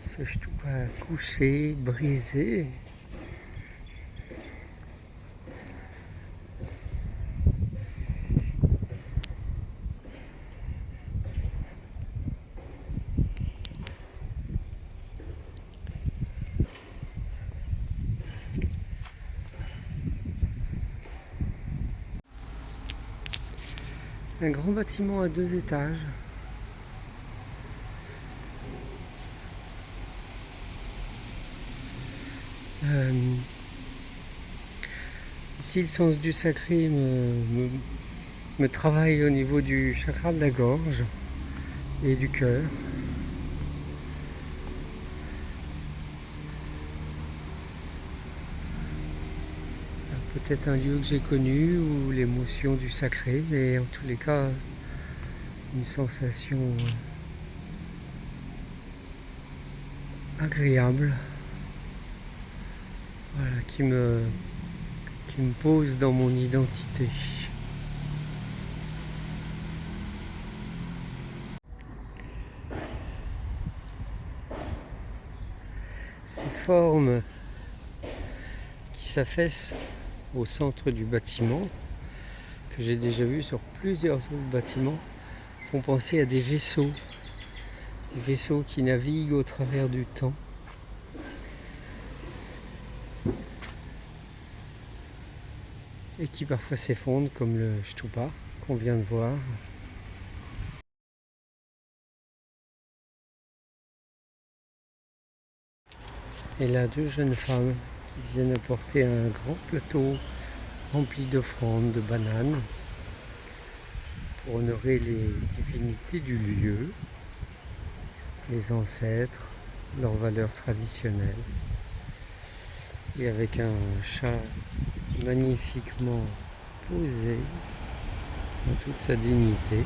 ce stupa couché, brisé. Un grand bâtiment à 2 étages. Ici, le sens du sacré me travaille au niveau du chakra de la gorge et du cœur. Peut-être un lieu que j'ai connu ou l'émotion du sacré, mais en tous les cas, une sensation agréable, voilà, qui me pose dans mon identité. Ces formes qui s'affaissent au centre du bâtiment, que j'ai déjà vu sur plusieurs autres bâtiments, font penser à des vaisseaux qui naviguent au travers du temps. Et qui parfois s'effondrent comme le stupa qu'on vient de voir. Et là, 2 jeunes femmes qui viennent apporter un grand plateau rempli d'offrandes, de bananes, pour honorer les divinités du lieu, les ancêtres, leurs valeurs traditionnelles. Et avec un chat magnifiquement posé dans toute sa dignité.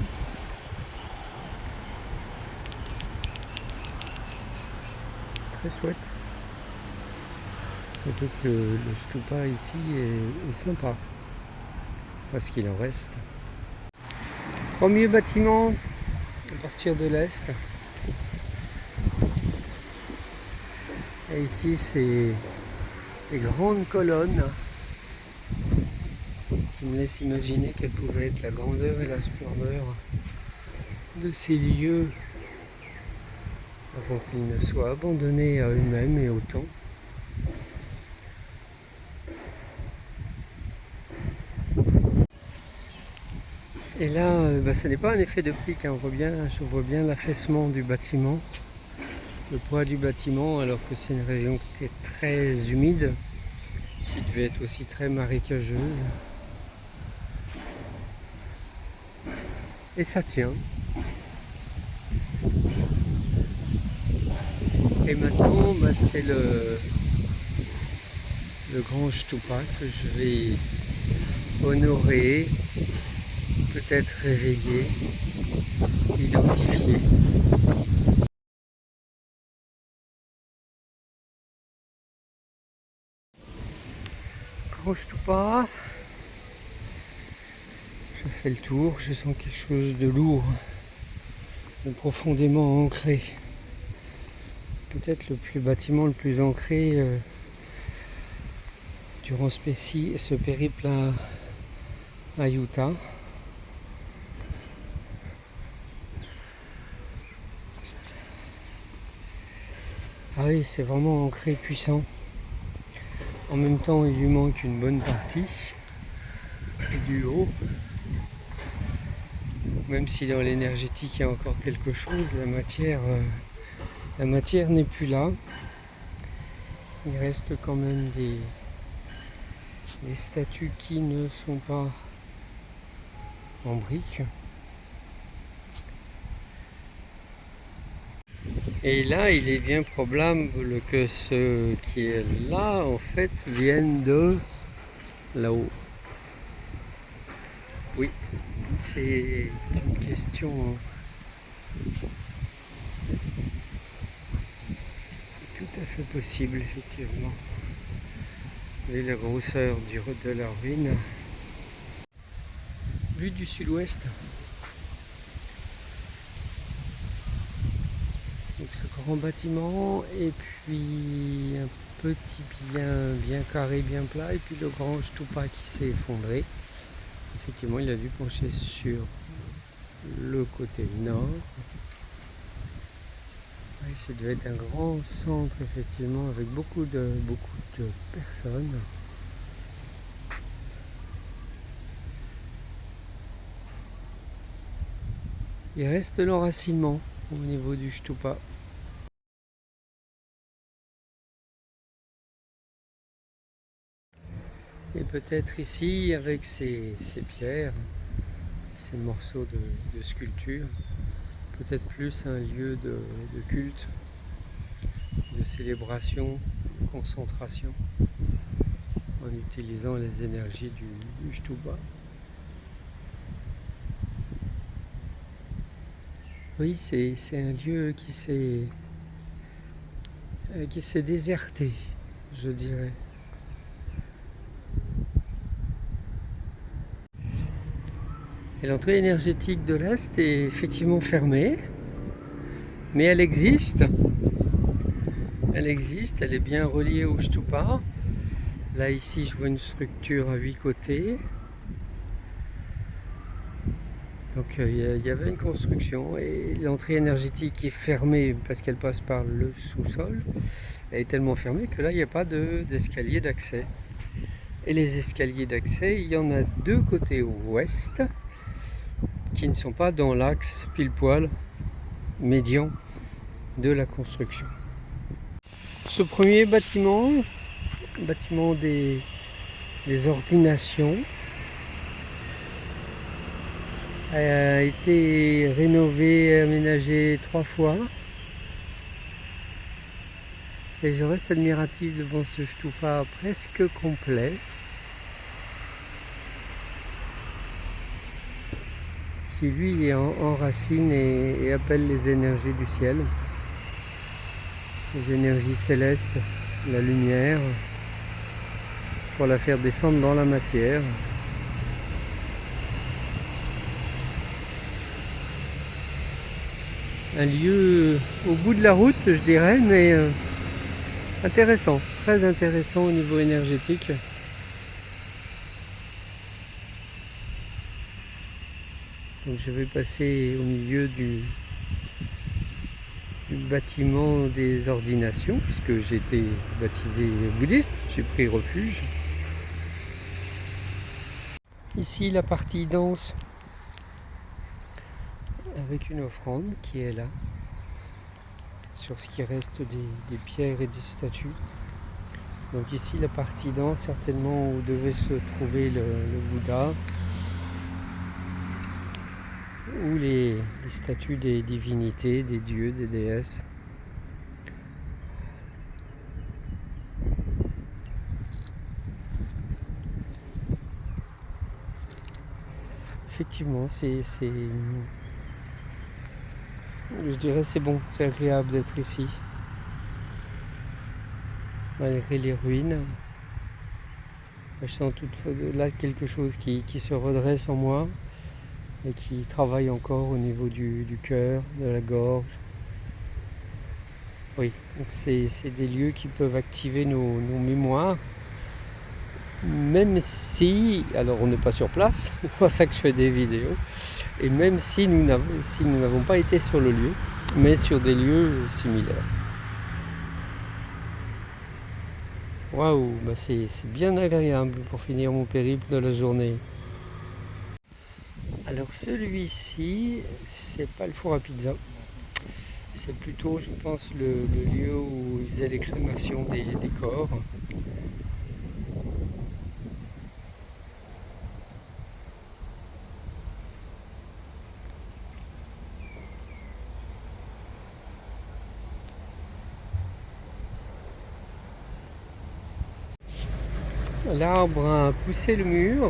Très chouette. Surtout que le stupa ici est sympa. Enfin, ce qu'il en reste. Premier bâtiment à partir de l'est. Et ici, c'est les grandes colonnes qui me laissent imaginer quelle pouvait être la grandeur et la splendeur de ces lieux avant qu'ils ne soient abandonnés à eux-mêmes et au temps. Et là, ce n'est pas un effet d'optique, hein. Je vois bien l'affaissement du bâtiment, le poids du bâtiment, alors que c'est une région qui était très humide, qui devait être aussi très marécageuse. Et ça tient. Et maintenant, c'est le grand stupa que je vais honorer, peut-être réveiller, identifier. Grand stupa. Je fais le tour, je sens quelque chose de lourd, de profondément ancré. Peut-être le bâtiment le plus ancré durant ce périple à Utah. Ah oui, c'est vraiment ancré, puissant. En même temps, il lui manque une bonne partie du haut. Même si dans l'énergétique il y a encore quelque chose, la matière n'est plus là. Il reste quand même des statues qui ne sont pas en briques. Et là, il est bien probable que ce qui est là, en fait, vienne de là-haut. Oui, c'est une question tout à fait possible, effectivement. Et la grosseur de la ruine. Vue du sud-ouest. grand bâtiment et puis un petit bien carré, bien plat, et puis le grand stupa qui s'est effondré. Effectivement, il a dû pencher sur le côté nord. Oui, ça devait être un grand centre, effectivement, avec beaucoup de personnes. Il reste l'enracinement au niveau du stupa. Et peut-être ici, avec ces pierres, ces morceaux de sculpture, peut-être plus un lieu de culte, de célébration, de concentration, en utilisant les énergies du stupa. Oui, c'est un lieu qui s'est déserté, je dirais. Et l'entrée énergétique de l'Est est effectivement fermée, mais elle existe. Elle existe, elle est bien reliée au stupa. Là, ici, je vois une structure à 8 côtés. Donc, il y avait une construction et l'entrée énergétique est fermée parce qu'elle passe par le sous-sol. Elle est tellement fermée que là, il n'y a pas d'escalier d'accès. Et les escaliers d'accès, il y en a deux côtés ouest qui ne sont pas dans l'axe pile-poil médian de la construction. Ce premier bâtiment des ordinations, a été rénové et aménagé 3 fois. Et je reste admiratif devant ce stupa presque complet. Qui lui enracine et appelle les énergies du ciel, les énergies célestes, la lumière, pour la faire descendre dans la matière. Un lieu au bout de la route, je dirais, mais intéressant, très intéressant au niveau énergétique. Donc je vais passer au milieu du bâtiment des ordinations, puisque j'ai été baptisé bouddhiste, j'ai pris refuge. Ici la partie danse, avec une offrande qui est là, sur ce qui reste des pierres et des statues. Donc ici la partie danse, certainement où devait se trouver le Bouddha, ou les statues des divinités, des dieux, des déesses. Effectivement, je dirais c'est bon, c'est agréable d'être ici. Malgré les ruines, je sens toutefois là quelque chose qui se redresse en moi et qui travaille encore au niveau du cœur, de la gorge. Oui, donc c'est des lieux qui peuvent activer nos mémoires, même si, alors on n'est pas sur place, c'est pour ça que je fais des vidéos, et même si nous n'avons pas été sur le lieu, mais sur des lieux similaires. Waouh, bah c'est bien agréable pour finir mon périple de la journée. Alors celui-ci, c'est pas le four à pizza, c'est plutôt, je pense, le lieu où ils faisaient les crémations des corps. L'arbre a poussé le mur.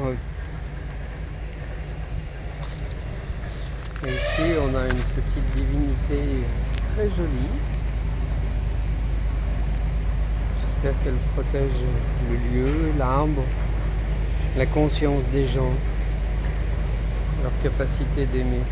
Et ici, on a une petite divinité très jolie. J'espère qu'elle protège le lieu, l'arbre, la conscience des gens, leur capacité d'aimer.